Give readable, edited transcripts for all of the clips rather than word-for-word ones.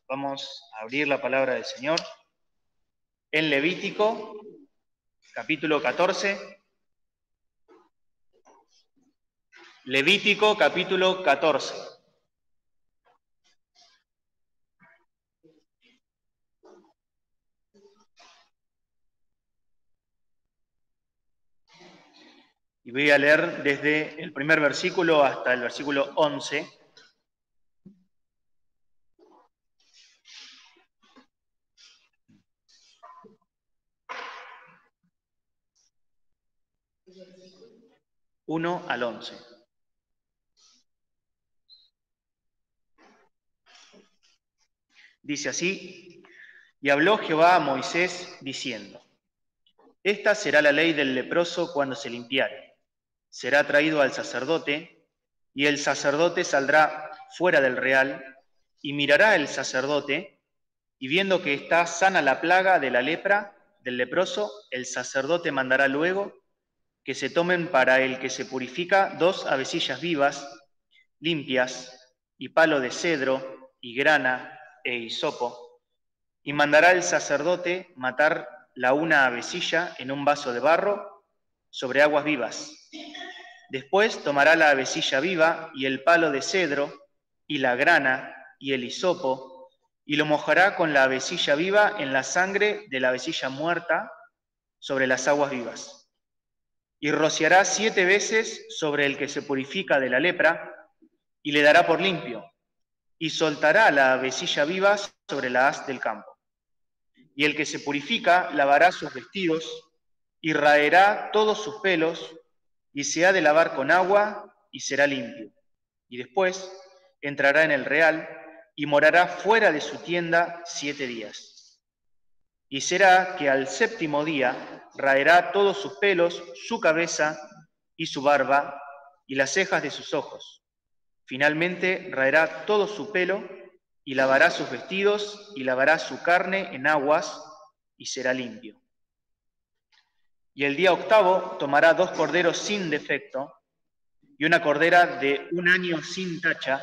Vamos a abrir la palabra del Señor en Levítico, capítulo 14. Levítico, capítulo 14. Y voy a leer desde el primer versículo hasta el versículo 11. Uno al 11. Dice así: y habló Jehová a Moisés diciendo: esta será la ley del leproso cuando se limpiare. Será traído al sacerdote, y el sacerdote saldrá fuera del real, y mirará el sacerdote, y viendo que está sana la plaga de la lepra del leproso, el sacerdote mandará luego que se tomen para el que se purifica 2 avecillas vivas, limpias, y palo de cedro, y grana, e hisopo, y mandará el sacerdote matar la una avecilla en un vaso de barro sobre aguas vivas. Después tomará la avecilla viva y el palo de cedro, y la grana, y el hisopo, y lo mojará con la avecilla viva en la sangre de la avecilla muerta sobre las aguas vivas. Y rociará 7 veces sobre el que se purifica de la lepra, y le dará por limpio, y soltará la avecilla viva sobre la haz del campo. Y el que se purifica lavará sus vestidos, y raerá todos sus pelos, y se ha de lavar con agua, y será limpio. Y después entrará en el real, y morará fuera de su tienda 7 días. Y será que al 7º día raerá todos sus pelos, su cabeza y su barba, y las cejas de sus ojos. Finalmente raerá todo su pelo, y lavará sus vestidos, y lavará su carne en aguas, y será limpio. Y el día 8º tomará 2 corderos sin defecto, y una cordera de 1 año sin tacha,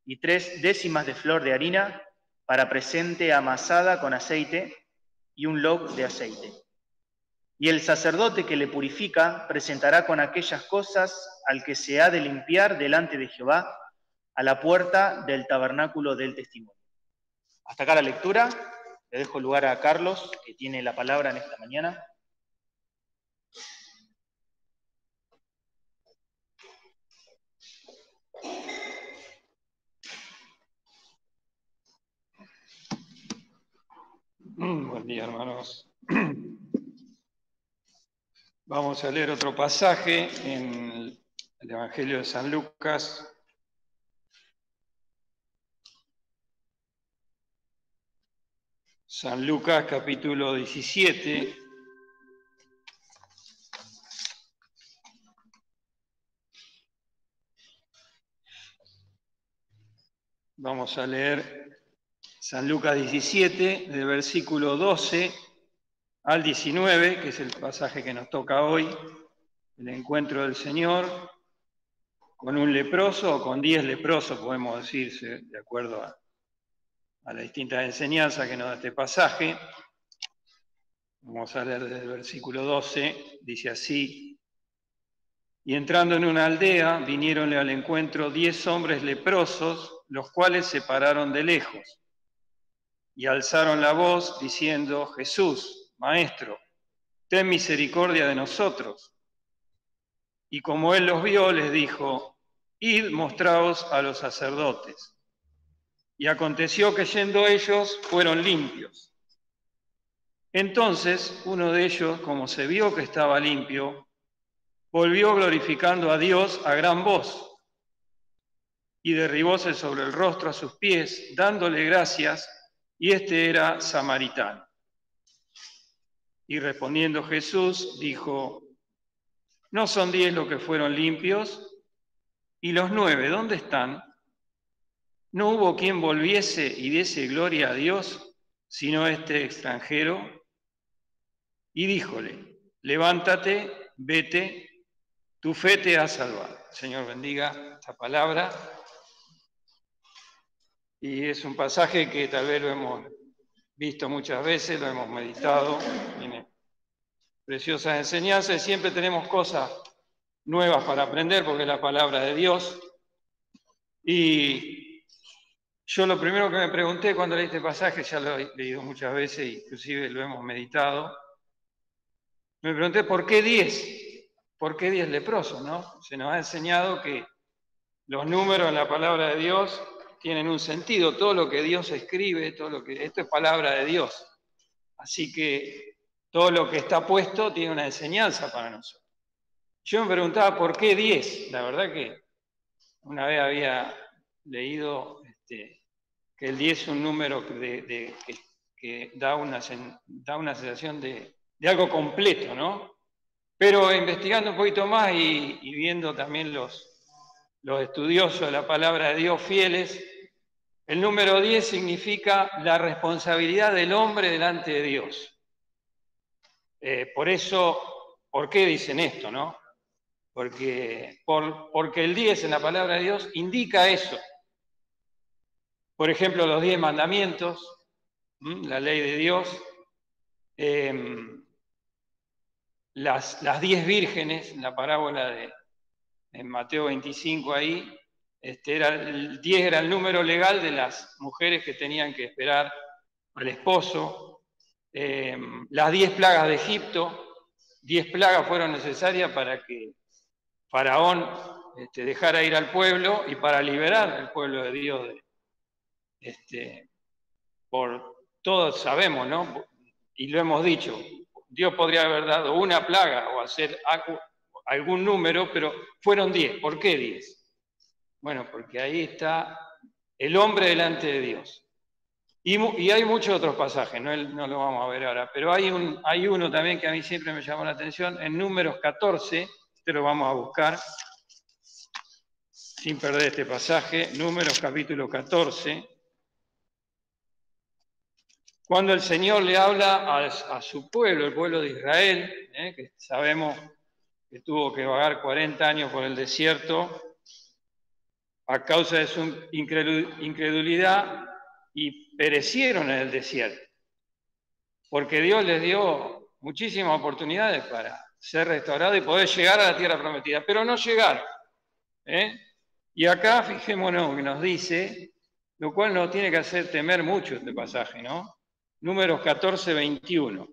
y 3 décimas de flor de harina, para presente amasada con aceite, y un log de aceite. Y el sacerdote que le purifica presentará con aquellas cosas al que se ha de limpiar delante de Jehová, a la puerta del tabernáculo del testimonio. Hasta acá la lectura. Le dejo lugar a Carlos, que tiene la palabra en esta mañana. Buen día, hermanos. Vamos a leer otro pasaje en el Evangelio de San Lucas. San Lucas, capítulo 17. Vamos a leer San Lucas 17, del versículo 12 al 19, que es el pasaje que nos toca hoy, el encuentro del Señor con un leproso o con 10 leprosos, podemos decirse, de acuerdo a las distintas enseñanzas que nos da este pasaje. Vamos a leer desde el versículo 12, dice así: y entrando en una aldea, vinieronle al encuentro 10 hombres leprosos, los cuales se pararon de lejos, y alzaron la voz, diciendo: Jesús, Maestro, ten misericordia de nosotros. Y como él los vio, les dijo: id, mostraos a los sacerdotes. Y aconteció que yendo ellos, fueron limpios. Entonces uno de ellos, como se vio que estaba limpio, volvió glorificando a Dios a gran voz, y derribóse sobre el rostro a sus pies, dándole gracias, y este era samaritano. Y respondiendo Jesús, dijo: ¿no son 10 los que fueron limpios? ¿Y los 9 dónde están? ¿No hubo quien volviese y diese gloria a Dios, sino este extranjero? Y díjole: levántate, vete, tu fe te ha salvado. Señor, bendiga esta palabra. Y es un pasaje que tal vez lo hemos visto muchas veces, lo hemos meditado, tiene preciosas enseñanzas y siempre tenemos cosas nuevas para aprender porque es la palabra de Dios. Y yo lo primero que me pregunté cuando leí este pasaje, ya lo he leído muchas veces, inclusive lo hemos meditado, me pregunté ¿por qué 10? ¿Por qué 10 leprosos? ¿No? Se nos ha enseñado que los números en la palabra de Dios tienen un sentido, todo lo que Dios escribe, esto es palabra de Dios. Así que todo lo que está puesto tiene una enseñanza para nosotros. Yo me preguntaba ¿por qué 10? La verdad que una vez había leído que el 10 es un número que da una sensación de algo completo, ¿no? Pero investigando un poquito más y viendo también los estudiosos de la palabra de Dios fieles, el número 10 significa la responsabilidad del hombre delante de Dios. Por eso, ¿por qué dicen esto, no? Porque el 10 en la palabra de Dios indica eso. Por ejemplo, los 10 mandamientos, la ley de Dios, las 10 vírgenes, la parábola en Mateo 25 ahí, el 10 era el número legal de las mujeres que tenían que esperar al esposo. Las 10 plagas de Egipto, 10 plagas fueron necesarias para que Faraón dejara ir al pueblo y para liberar al pueblo de Dios. Por todos sabemos, ¿no? Y lo hemos dicho, Dios podría haber dado una plaga o hacer algún número, pero fueron 10. ¿Por qué 10? Bueno, porque ahí está el hombre delante de Dios. Y hay muchos otros pasajes, no lo vamos a ver ahora, pero hay uno también que a mí siempre me llamó la atención, en Números 14, lo vamos a buscar, sin perder este pasaje, Números capítulo 14, cuando el Señor le habla a su pueblo, el pueblo de Israel, que sabemos que tuvo que vagar 40 años por el desierto a causa de su incredulidad y perecieron en el desierto, porque Dios les dio muchísimas oportunidades para ser restaurados y poder llegar a la tierra prometida, pero no llegaron. Y acá fijémonos que nos dice, lo cual nos tiene que hacer temer mucho este pasaje, ¿no? Números 14, 21.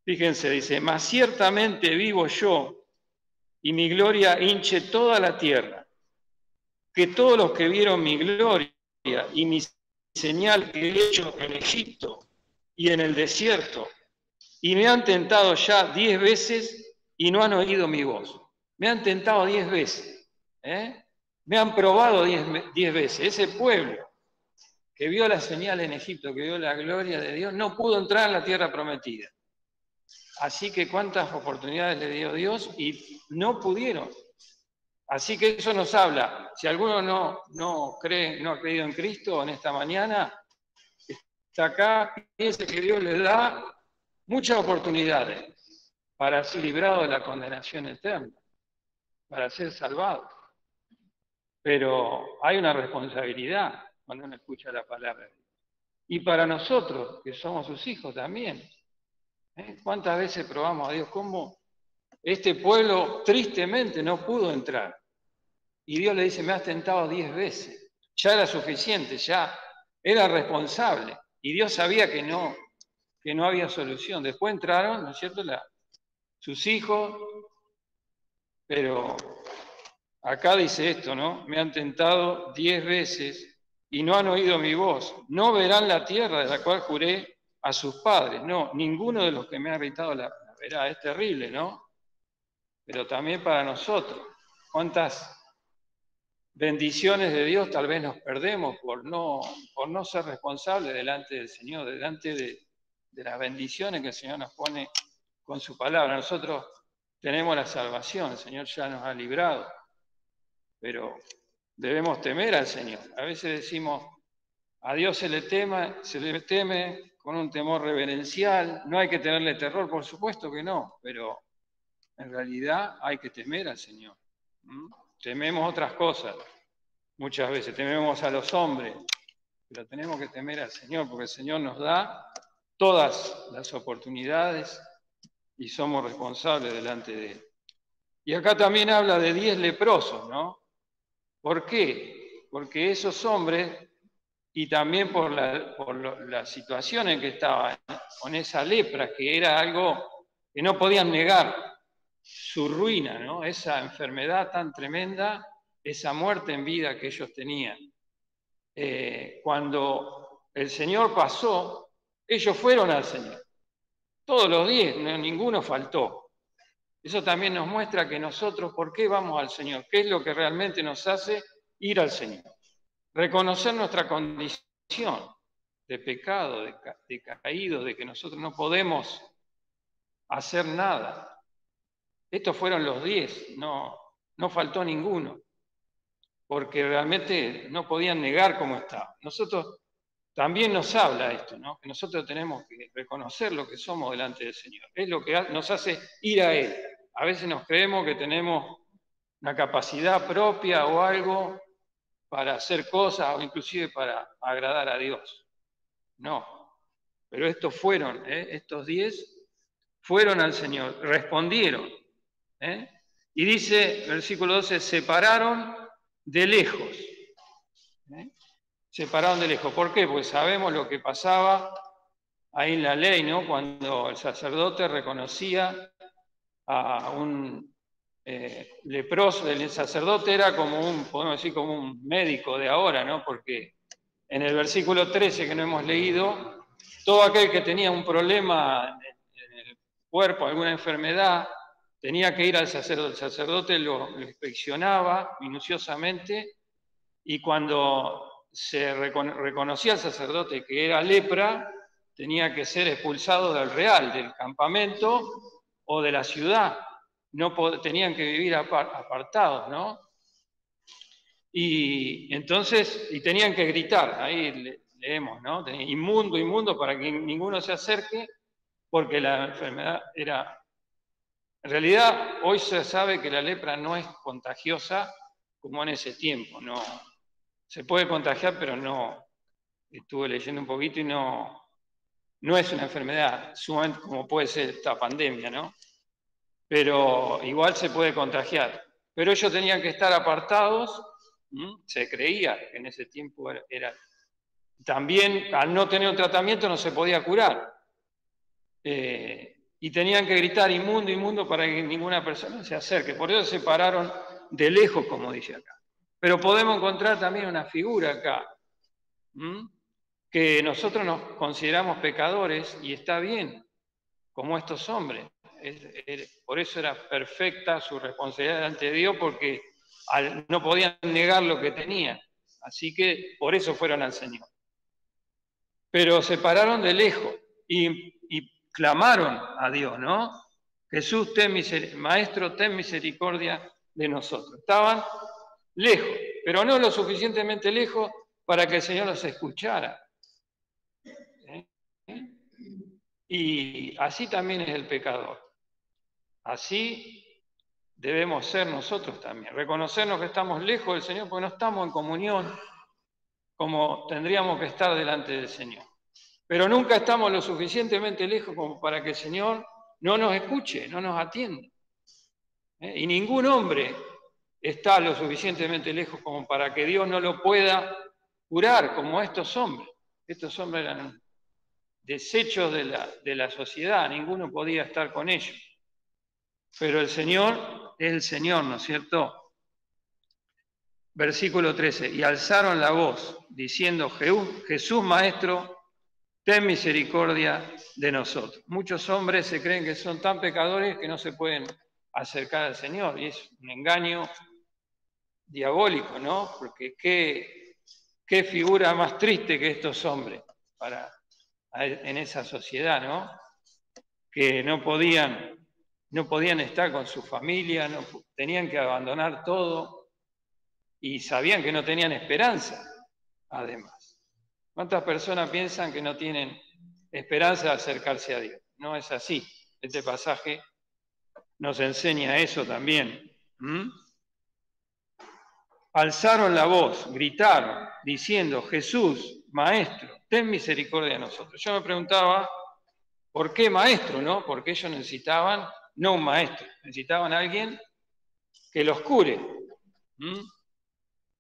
Fíjense, dice, mas ciertamente vivo yo y mi gloria hinche toda la tierra, que todos los que vieron mi gloria y mi señal que he hecho en Egipto y en el desierto, y me han tentado ya 10 veces y no han oído mi voz. Me han tentado 10 veces, me han probado 10 veces. Ese pueblo que vio la señal en Egipto, que vio la gloria de Dios, no pudo entrar en la tierra prometida. Así que cuántas oportunidades le dio Dios y no pudieron. Así que eso nos habla. Si alguno no ha creído en Cristo en esta mañana, está acá, piense que Dios le da muchas oportunidades para ser librado de la condenación eterna, para ser salvado. Pero hay una responsabilidad cuando uno escucha la palabra de Dios. Y para nosotros, que somos sus hijos también. ¿Cuántas veces probamos a Dios? ¿Cómo este pueblo tristemente no pudo entrar? Y Dios le dice, me has tentado 10 veces. Ya era suficiente, ya era responsable. Y Dios sabía que no había solución. Después entraron, ¿no es cierto?, sus hijos, pero acá dice esto, ¿no? Me han tentado 10 veces y no han oído mi voz. No verán la tierra de la cual juré a sus padres. No, ninguno de los que me ha gritado la verá. Es terrible, ¿no? Pero también para nosotros. ¿Cuántas bendiciones de Dios tal vez nos perdemos por no ser responsables delante del Señor, delante de las bendiciones que el Señor nos pone con su palabra? Nosotros tenemos la salvación, el Señor ya nos ha librado, pero debemos temer al Señor. A veces decimos, a Dios se le teme con un temor reverencial, no hay que tenerle terror, por supuesto que no, pero en realidad hay que temer al Señor. Tememos otras cosas. Muchas veces tememos a los hombres, pero tenemos que temer al Señor, porque el Señor nos da todas las oportunidades y somos responsables delante de Él. Y acá también habla de 10 leprosos, ¿no? ¿Por qué? Porque esos hombres, y también por la situación en que estaban, con esa lepra, que era algo que no podían negar, su ruina, ¿no? Esa enfermedad tan tremenda, esa muerte en vida que ellos tenían. Cuando el Señor pasó, ellos fueron al Señor. Todos los 10, ninguno faltó. Eso también nos muestra que nosotros, ¿por qué vamos al Señor? ¿Qué es lo que realmente nos hace ir al Señor? Reconocer nuestra condición de pecado, de caído, de que nosotros no podemos hacer nada. Estos fueron los 10, no faltó ninguno, porque realmente no podían negar cómo estaba. Nosotros también nos habla esto, ¿no? Que nosotros tenemos que reconocer lo que somos delante del Señor. Es lo que nos hace ir a Él. A veces nos creemos que tenemos una capacidad propia o algo para hacer cosas o inclusive para agradar a Dios. No. Pero estos fueron, estos 10 fueron al Señor, respondieron. Y dice, versículo 12, separaron de lejos. Separaron de lejos. ¿Por qué? Pues sabemos lo que pasaba ahí en la ley, ¿no? Cuando el sacerdote reconocía a un leproso, el sacerdote era como podemos decir, como un médico de ahora, ¿no? Porque en el versículo 13 que no hemos leído, todo aquel que tenía un problema en el cuerpo, alguna enfermedad, tenía que ir al sacerdote. El sacerdote lo inspeccionaba minuciosamente y cuando se reconocía al sacerdote que era lepra, tenía que ser expulsado del real, del campamento o de la ciudad. No tenían que vivir apartados, ¿no? Y entonces, y tenían que gritar, ahí leemos, ¿no? Inmundo, inmundo, para que ninguno se acerque, porque la enfermedad era... En realidad, hoy se sabe que la lepra no es contagiosa como en ese tiempo, no. Se puede contagiar, pero no. Estuve leyendo un poquito y no es una enfermedad sumamente como puede ser esta pandemia, ¿no? Pero igual se puede contagiar. Pero ellos tenían que estar apartados, se creía que en ese tiempo era. También, al no tener un tratamiento, no se podía curar. Y tenían que gritar inmundo, inmundo, para que ninguna persona se acerque. Por eso se pararon de lejos, como dice acá. Pero podemos encontrar también una figura acá, que nosotros nos consideramos pecadores y está bien, como estos hombres. Por eso era perfecta su responsabilidad ante Dios, porque no podían negar lo que tenían. Así que por eso fueron al Señor. Pero se pararon de lejos y clamaron a Dios, ¿no? Jesús, Maestro, ten misericordia de nosotros. Estaban lejos, pero no lo suficientemente lejos para que el Señor los escuchara. Y así también es el pecador. Así debemos ser nosotros también. Reconocernos que estamos lejos del Señor porque no estamos en comunión como tendríamos que estar delante del Señor. Pero nunca estamos lo suficientemente lejos como para que el Señor no nos escuche, no nos atienda. Y ningún hombre está lo suficientemente lejos como para que Dios no lo pueda curar, como estos hombres. Estos hombres eran desechos de la sociedad, ninguno podía estar con ellos. Pero el Señor es el Señor, ¿no es cierto? Versículo 13, y alzaron la voz, diciendo, Jesús, Maestro, ten misericordia de nosotros. Muchos hombres se creen que son tan pecadores que no se pueden acercar al Señor, y es un engaño diabólico, ¿no? Porque qué figura más triste que estos hombres en esa sociedad, ¿no? Que no podían estar con su familia, tenían que abandonar todo y sabían que no tenían esperanza, además. ¿Cuántas personas piensan que no tienen esperanza de acercarse a Dios? No es así. Este pasaje nos enseña eso también. alzaron la voz, gritaron, diciendo, Jesús, Maestro, ten misericordia de nosotros. Yo me preguntaba, ¿por qué maestro, no? Porque ellos necesitaban, no un maestro, necesitaban a alguien que los cure.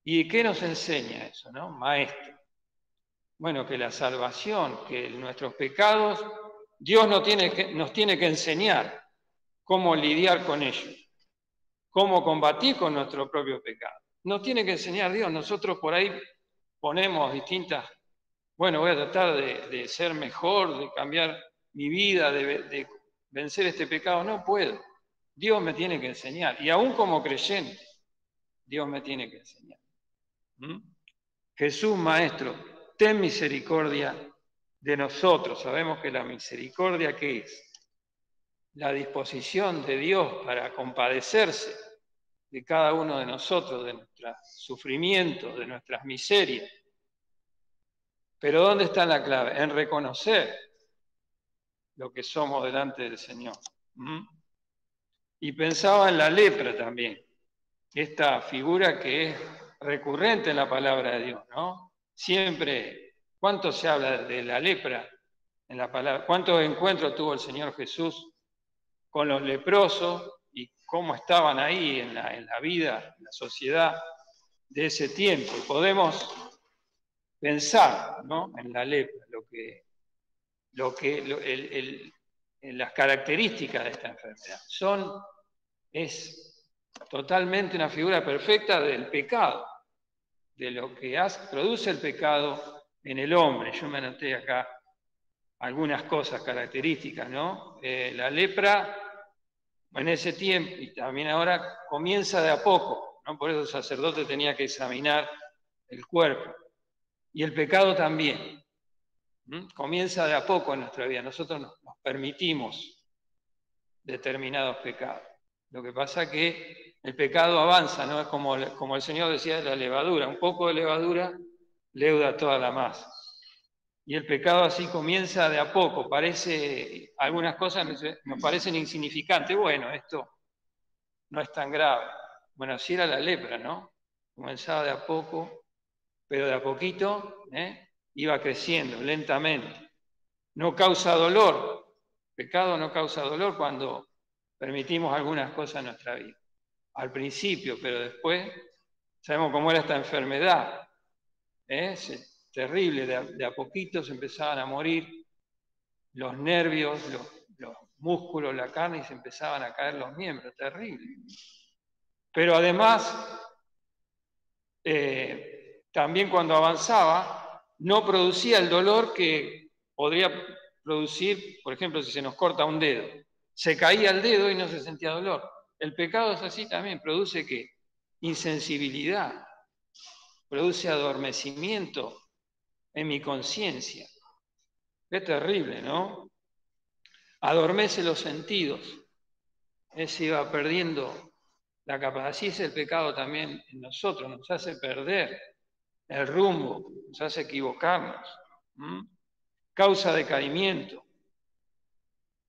¿Y qué nos enseña eso, no? Maestro. Bueno, que la salvación, que nuestros pecados, Dios nos tiene que enseñar cómo lidiar con ellos, cómo combatir con nuestro propio pecado. Nos tiene que enseñar Dios. Nosotros por ahí ponemos distintas, bueno, voy a tratar de ser mejor, de cambiar mi vida, de vencer este pecado. No puedo. Dios me tiene que enseñar. Y aún como creyente, Dios me tiene que enseñar. Jesús, Maestro, ten misericordia de nosotros. Sabemos que la misericordia, ¿qué es? La disposición de Dios para compadecerse de cada uno de nosotros, de nuestros sufrimientos, de nuestras miserias. Pero ¿dónde está la clave? En reconocer lo que somos delante del Señor. Y pensaba en la lepra también, esta figura que es recurrente en la palabra de Dios, ¿no? Siempre, ¿cuánto se habla de la lepra en la palabra? ¿Cuántos encuentros tuvo el Señor Jesús con los leprosos y cómo estaban ahí en la vida, en la sociedad de ese tiempo? Y podemos pensar, ¿no?, en la lepra, en las características de esta enfermedad. Es totalmente una figura perfecta del pecado, de lo que produce el pecado en el hombre. Yo me anoté acá algunas cosas características, ¿no? La lepra en ese tiempo, y también ahora, comienza de a poco, ¿no? Por eso el sacerdote tenía que examinar el cuerpo. Y el pecado también. Comienza de a poco en nuestra vida. Nosotros nos permitimos determinados pecados. Lo que pasa es que el pecado avanza, ¿no? Es como el Señor decía de la levadura. Un poco de levadura leuda toda la masa. Y el pecado así comienza de a poco. Algunas cosas nos parecen insignificantes. Bueno, esto no es tan grave. Bueno, así era la lepra, ¿no? Comenzaba de a poco, pero de a poquito iba creciendo lentamente. No causa dolor. El pecado no causa dolor cuando permitimos algunas cosas en nuestra vida. Al principio, pero después sabemos cómo era esta enfermedad. Es terrible, de a poquito se empezaban a morir los nervios, los músculos, la carne, y se empezaban a caer los miembros. Terrible. Pero además, también cuando avanzaba, no producía el dolor que podría producir, por ejemplo, si se nos corta un dedo. Se caía el dedo y no se sentía dolor. El pecado es así también, produce ¿qué? Insensibilidad, produce adormecimiento en mi conciencia. Es terrible, ¿no? Adormece los sentidos. Se iba perdiendo la capacidad. Así es el pecado también en nosotros, nos hace perder el rumbo, nos hace equivocarnos. Causa decaimiento.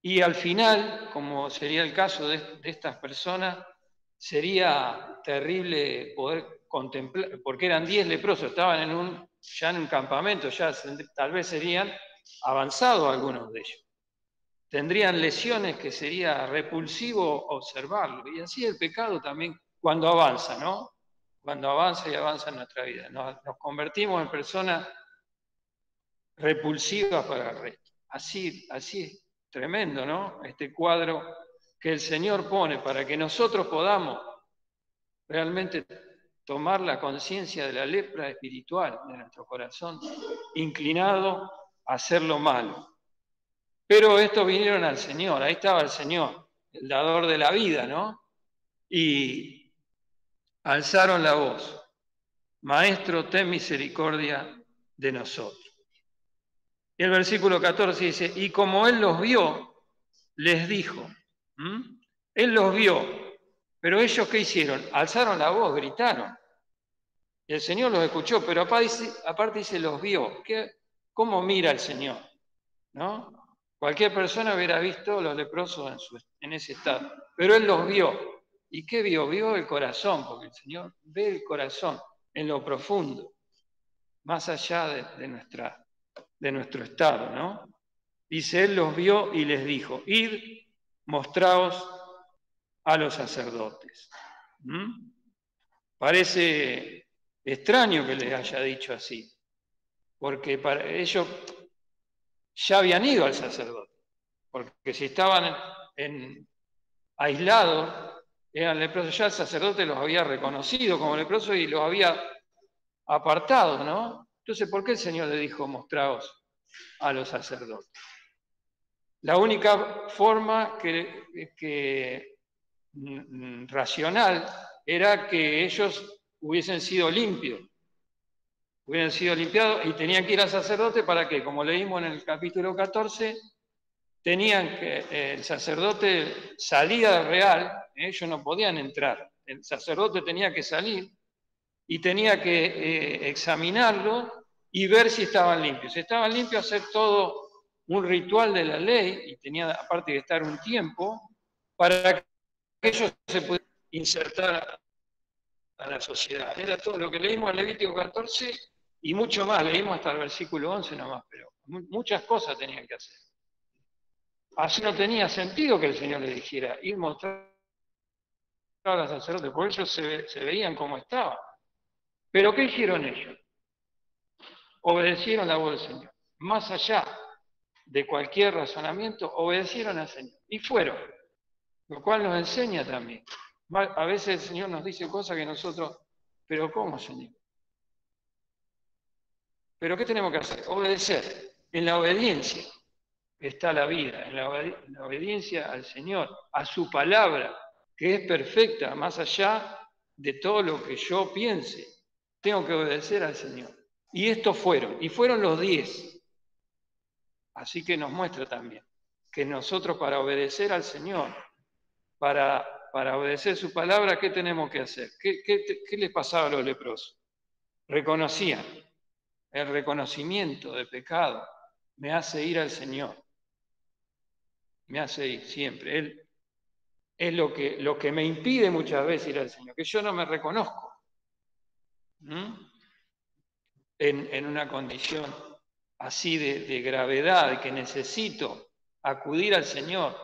Y al final, como sería el caso de estas personas, sería terrible poder contemplar, porque eran 10 leprosos, estaban ya en un campamento, ya tal vez serían avanzados algunos de ellos. Tendrían lesiones que sería repulsivo observarlo. Y así el pecado también cuando avanza, ¿no? Cuando avanza y avanza en nuestra vida. Nos convertimos en personas repulsivas para el resto. Así es tremendo, ¿no? Este cuadro que el Señor pone para que nosotros podamos realmente tomar la conciencia de la lepra espiritual de nuestro corazón, inclinado a hacer lo malo. Pero estos vinieron al Señor, ahí estaba el Señor, el dador de la vida, ¿no? Y alzaron la voz, Maestro, ten misericordia de nosotros. Y el versículo 14 dice, y como Él los vio, les dijo, Él los vio, pero ellos ¿qué hicieron? Alzaron la voz, gritaron. Y el Señor los escuchó, pero aparte dice, los vio. ¿Cómo mira el Señor? ¿No? Cualquier persona hubiera visto los leprosos en ese estado, pero Él los vio. ¿Y qué vio? Vio el corazón, porque el Señor ve el corazón en lo profundo, más allá de nuestro estado, ¿no? Dice, Él los vio y les dijo, id, mostraos a los sacerdotes. Parece extraño que les haya dicho así, porque para ellos ya habían ido al sacerdote, porque si estaban aislados, eran leprosos, ya el sacerdote los había reconocido como leprosos y los había apartado, ¿no? Entonces, ¿por qué el Señor le dijo, mostraos a los sacerdotes? La única forma racional era que ellos hubiesen sido limpios, hubieran sido limpiados y tenían que ir al sacerdote para que, como leímos en el capítulo 14, tenían que, el sacerdote salía real, ellos no podían entrar, el sacerdote tenía que salir y tenía que examinarlo y ver si estaban limpios. Si estaban limpios, hacer todo un ritual de la ley, y tenía aparte de estar un tiempo, para que ellos se pudieran insertar a la sociedad. Era todo lo que leímos en Levítico 14 y mucho más, leímos hasta el versículo 11 nomás, pero muchas cosas tenían que hacer. Así no tenía sentido que el Señor le dijera, ir mostrar a los sacerdotes, porque ellos se veían como estaban. Pero ¿qué hicieron ellos? Obedecieron la voz del Señor. Más allá de cualquier razonamiento, obedecieron al Señor. Y fueron, lo cual nos enseña también. A veces el Señor nos dice cosas que nosotros, pero ¿cómo, Señor? ¿Pero qué tenemos que hacer? Obedecer. En la obediencia está la vida, en la obediencia al Señor, a su palabra, que es perfecta, más allá de todo lo que yo piense. Tengo que obedecer al Señor. Y estos fueron los 10. Así que nos muestra también que nosotros para obedecer al Señor, para obedecer su palabra, ¿qué tenemos que hacer? ¿Qué les pasaba a los leprosos? Reconocían. El reconocimiento de pecado me hace ir al Señor. Me hace ir siempre. Él es lo que me impide muchas veces ir al Señor, que yo no me reconozco en una condición así de gravedad, de que necesito acudir al Señor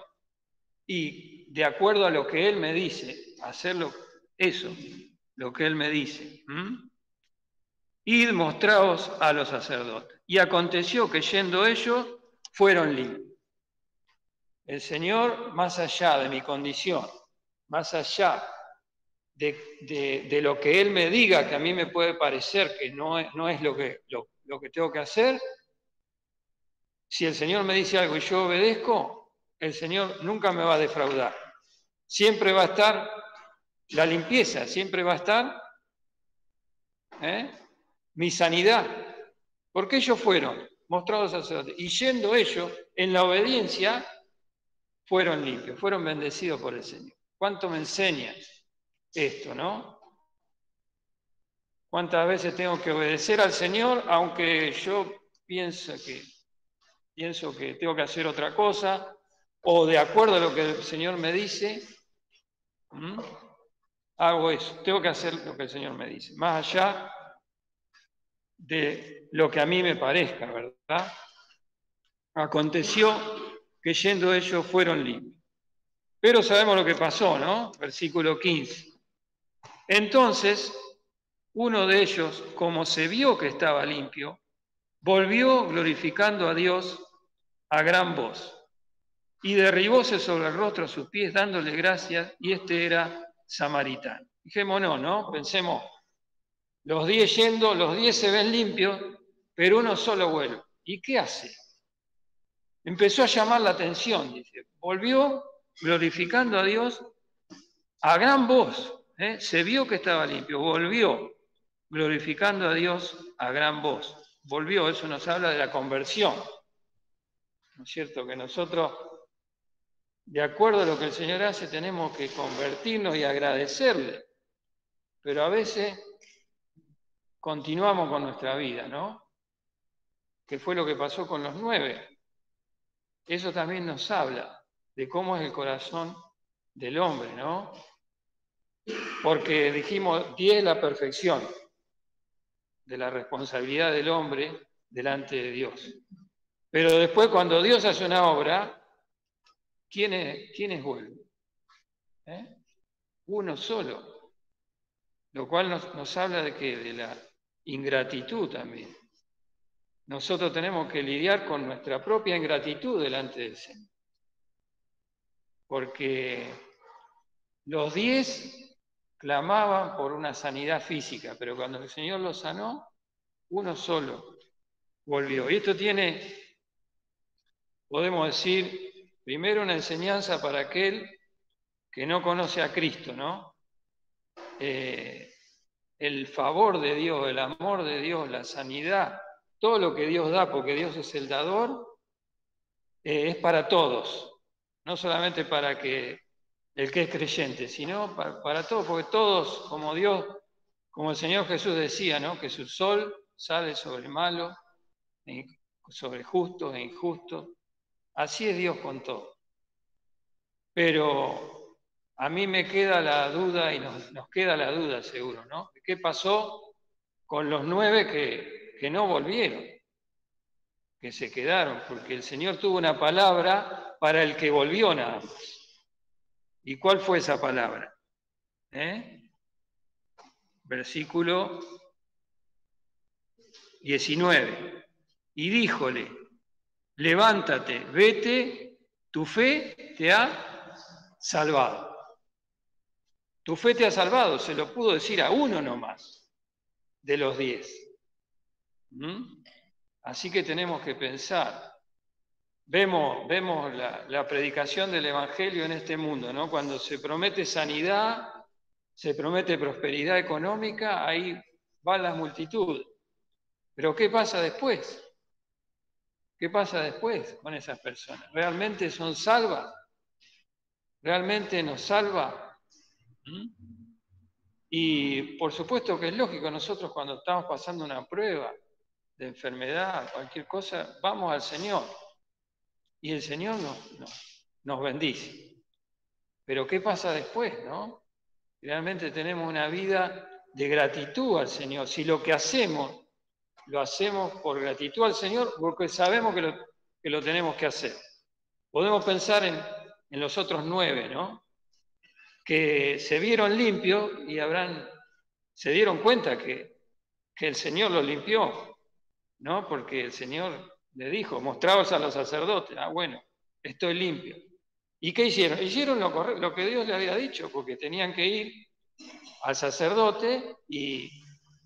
y de acuerdo a lo que Él me dice, hacerlo eso, lo que Él me dice. Id, mostraos a los sacerdotes. Y aconteció que yendo ellos, fueron limpios. El Señor, más allá de mi condición, más allá de lo que Él me diga, que a mí me puede parecer que no es lo que tengo que hacer, si el Señor me dice algo y yo obedezco, el Señor nunca me va a defraudar. Siempre va a estar la limpieza, siempre va a estar mi sanidad. Porque ellos fueron mostrados sacerdotes y yendo ellos en la obediencia, fueron limpios, fueron bendecidos por el Señor. ¿Cuánto me enseña esto, no? ¿Cuántas veces tengo que obedecer al Señor, aunque yo pienso que tengo que hacer otra cosa, o de acuerdo a lo que el Señor me dice, hago eso, tengo que hacer lo que el Señor me dice, más allá de lo que a mí me parezca, ¿verdad? Aconteció que yendo ellos fueron limpios. Pero sabemos lo que pasó, ¿no? Versículo 15. Entonces, uno de ellos, como se vio que estaba limpio, volvió glorificando a Dios a gran voz y derribóse sobre el rostro a sus pies dándole gracias, y este era samaritano. Fijémonos, ¿no? Pensemos, los 10 yendo, los 10 se ven limpios, pero uno solo vuelve. ¿Y qué hace? Empezó a llamar la atención, dice. Volvió glorificando a Dios a gran voz. Se vio que estaba limpio, volvió glorificando a Dios a gran voz. Volvió, eso nos habla de la conversión. ¿No es cierto? Que nosotros, de acuerdo a lo que el Señor hace, tenemos que convertirnos y agradecerle. Pero a veces continuamos con nuestra vida, ¿no? Que fue lo que pasó con los 9. Eso también nos habla de cómo es el corazón del hombre, ¿no? porque dijimos 10 la perfección de la responsabilidad del hombre delante de Dios. Pero después cuando Dios hace una obra, ¿quiénes vuelven? Uno solo, lo cual nos habla de que de la ingratitud también. Nosotros tenemos que lidiar con nuestra propia ingratitud delante del Señor. Porque los 10 clamaban por una sanidad física, pero cuando el Señor los sanó, uno solo volvió. Y esto tiene, podemos decir, primero una enseñanza para aquel que no conoce a Cristo, ¿no? El favor de Dios, el amor de Dios, la sanidad, todo lo que Dios da, porque Dios es el dador, es para todos, no solamente para que el que es creyente, sino para todos, porque todos, como Dios, como el Señor Jesús decía, ¿no? Que su sol sale sobre malo, sobre justos e injustos, así es Dios con todo. Pero a mí me queda la duda, y nos queda la duda seguro, ¿no? ¿Qué pasó con los 9 que no volvieron? Que se quedaron, porque el Señor tuvo una palabra para el que volvió nada más. ¿Y cuál fue esa palabra? Versículo 19. Y díjole, levántate, vete, tu fe te ha salvado. Tu fe te ha salvado, se lo pudo decir a uno nomás de los 10. Así que tenemos que pensar. Vemos la predicación del Evangelio en este mundo, ¿no? Cuando se promete sanidad, se promete prosperidad económica, ahí van las multitudes. Pero ¿qué pasa después? ¿Qué pasa después con esas personas? ¿Realmente son salvas? ¿Realmente nos salva? Y por supuesto que es lógico, nosotros cuando estamos pasando una prueba de enfermedad, cualquier cosa, vamos al Señor. Y el Señor nos bendice. Pero ¿qué pasa después, no? Realmente tenemos una vida de gratitud al Señor. Si lo que hacemos, lo hacemos por gratitud al Señor, porque sabemos que lo tenemos que hacer. Podemos pensar en los otros 9, ¿no? Que se vieron limpios y se dieron cuenta que el Señor los limpió, ¿no? Porque el Señor le dijo, mostraos a los sacerdotes, bueno, estoy limpio. ¿Y qué hicieron? Hicieron lo que Dios le había dicho, porque tenían que ir al sacerdote y,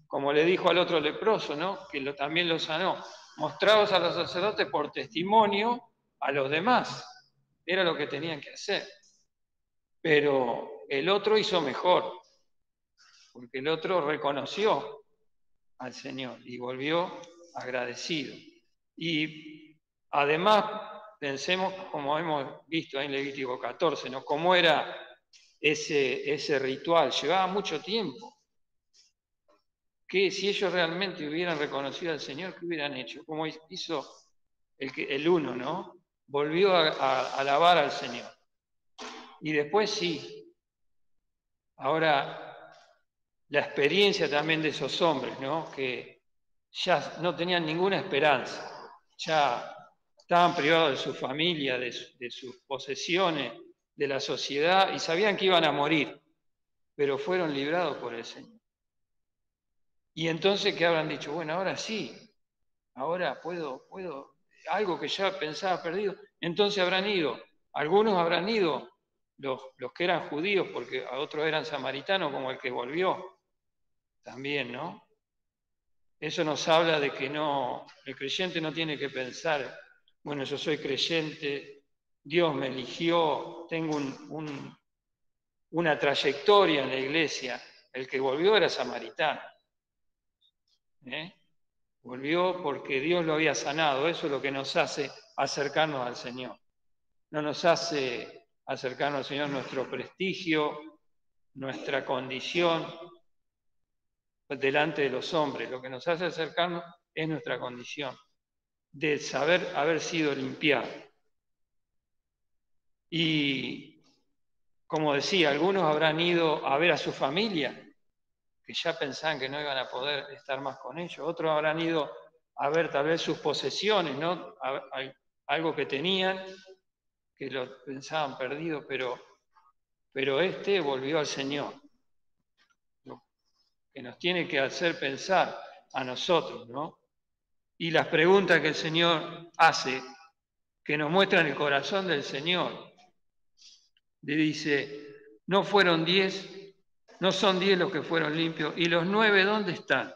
como le dijo al otro leproso, ¿no? Que también lo sanó, mostraos a los sacerdotes por testimonio a los demás. Era lo que tenían que hacer. Pero el otro hizo mejor, porque el otro reconoció al Señor y volvió agradecido. Y además, pensemos, como hemos visto ahí en Levítico 14, ¿no? Cómo era ese ritual, llevaba mucho tiempo. Que si ellos realmente hubieran reconocido al Señor, ¿qué hubieran hecho? Como hizo el uno, ¿no? Volvió a alabar al Señor. Y después sí. Ahora, la experiencia también de esos hombres, ¿no? Que ya no tenían ninguna esperanza, ya estaban privados de su familia, de sus posesiones, de la sociedad, y sabían que iban a morir, pero fueron librados por el Señor. Y entonces, ¿qué habrán dicho? Bueno, ahora sí, ahora puedo, algo que ya pensaba perdido. Entonces habrán ido, algunos habrán ido, los que eran judíos, porque a otros eran samaritanos, como el que volvió, también, ¿no? Eso nos habla de que el creyente no tiene que pensar, bueno, yo soy creyente, Dios me eligió, tengo una trayectoria en la iglesia. El que volvió era samaritano. Volvió porque Dios lo había sanado. Eso es lo que nos hace acercarnos al Señor. No nos hace acercarnos al Señor nuestro prestigio, nuestra condición delante de los hombres. Lo que nos hace acercarnos es nuestra condición de saber haber sido limpiado. Y como decía, algunos habrán ido a ver a su familia, que ya pensaban que no iban a poder estar más con ellos. Otros habrán ido a ver tal vez sus posesiones, ¿no? Algo que tenían, que lo pensaban perdido, pero este volvió al Señor. Lo que nos tiene que hacer pensar a nosotros, ¿no? Y las preguntas que el Señor hace, que nos muestran el corazón del Señor. Le dice, no fueron 10, no son 10 los que fueron limpios, y los 9, ¿dónde están?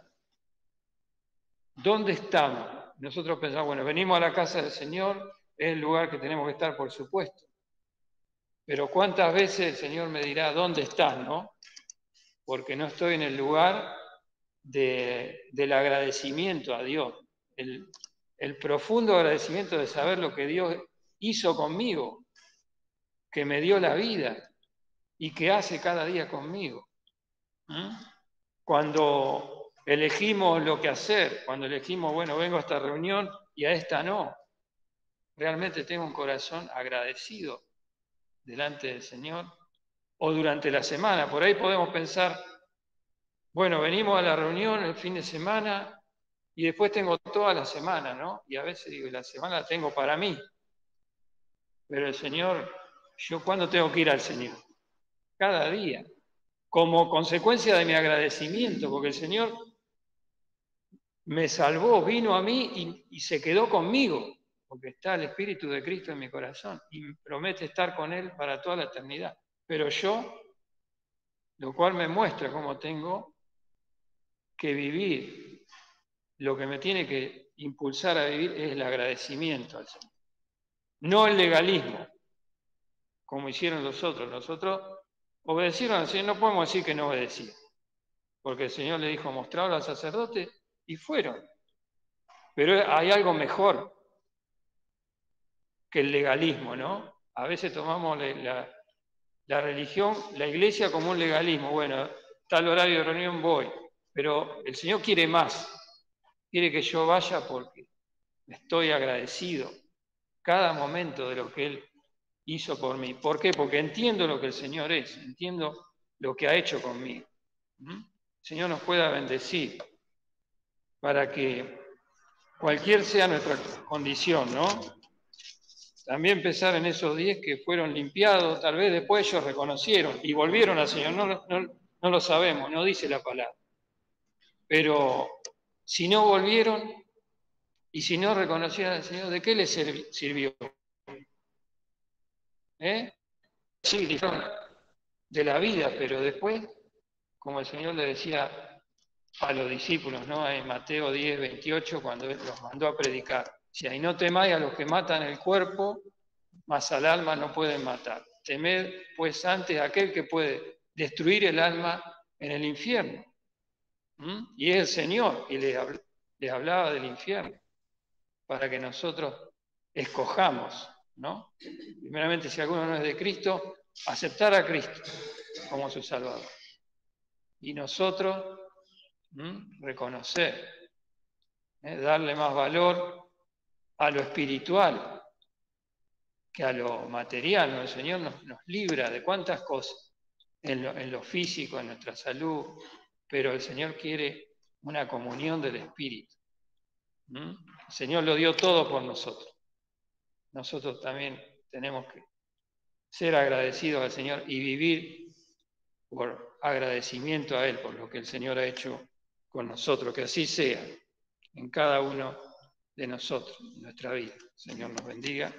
¿Dónde estamos? Nosotros pensamos, bueno, venimos a la casa del Señor, es el lugar que tenemos que estar, por supuesto. Pero ¿cuántas veces el Señor me dirá, ¿dónde estás, no? Porque no estoy en el lugar del agradecimiento a Dios, el profundo agradecimiento de saber lo que Dios hizo conmigo, que me dio la vida y que hace cada día conmigo. Cuando elegimos lo que hacer, cuando elegimos, bueno, vengo a esta reunión y a esta no, realmente tengo un corazón agradecido delante del Señor, o durante la semana. Por ahí podemos pensar, bueno, venimos a la reunión el fin de semana y después tengo toda la semana, ¿no? Y a veces digo, la semana la tengo para mí. Pero el Señor, ¿yo cuándo tengo que ir al Señor? Cada día, como consecuencia de mi agradecimiento, porque el Señor me salvó, vino a mí y se quedó conmigo, porque está el Espíritu de Cristo en mi corazón y promete estar con Él para toda la eternidad. Pero yo, lo cual me muestra cómo tengo que vivir, lo que me tiene que impulsar a vivir es el agradecimiento al Señor. No el legalismo, como hicieron los otros. Los otros obedecieron al Señor, no podemos decir que no obedecieron, porque el Señor le dijo, mostrarlo al sacerdote, y fueron. Pero hay algo mejor que el legalismo, ¿no? A veces tomamos la religión, la iglesia como un legalismo. Bueno, tal horario de reunión voy, pero el Señor quiere más. Quiere que yo vaya porque estoy agradecido cada momento de lo que Él hizo por mí. ¿Por qué? Porque entiendo lo que el Señor es, entiendo lo que ha hecho conmigo. El Señor nos pueda bendecir para que cualquier sea nuestra condición, ¿no? También pensar en esos 10 que fueron limpiados, tal vez después ellos reconocieron y volvieron al Señor, no lo sabemos, no dice la palabra. Pero si no volvieron y si no reconocieron al Señor, ¿de qué les sirvió? Sí, dijeron de la vida, pero después, como el Señor le decía a los discípulos, ¿no? En Mateo 10, 28, cuando Él los mandó a predicar, si ahí no temáis a los que matan el cuerpo, mas al alma no pueden matar. Temed pues antes a aquel que puede destruir el alma en el infierno. Y es el Señor, y les hablaba del infierno, para que nosotros escojamos, ¿no? Primeramente, si alguno no es de Cristo, aceptar a Cristo como su Salvador. Y nosotros reconocer, darle más valor a lo espiritual que a lo material, ¿no? El Señor nos libra de cuántas cosas, en lo físico, en nuestra salud, pero el Señor quiere una comunión del Espíritu. El Señor lo dio todo por nosotros. Nosotros también tenemos que ser agradecidos al Señor y vivir por agradecimiento a Él, por lo que el Señor ha hecho con nosotros, que así sea en cada uno de nosotros, en nuestra vida. El Señor nos bendiga.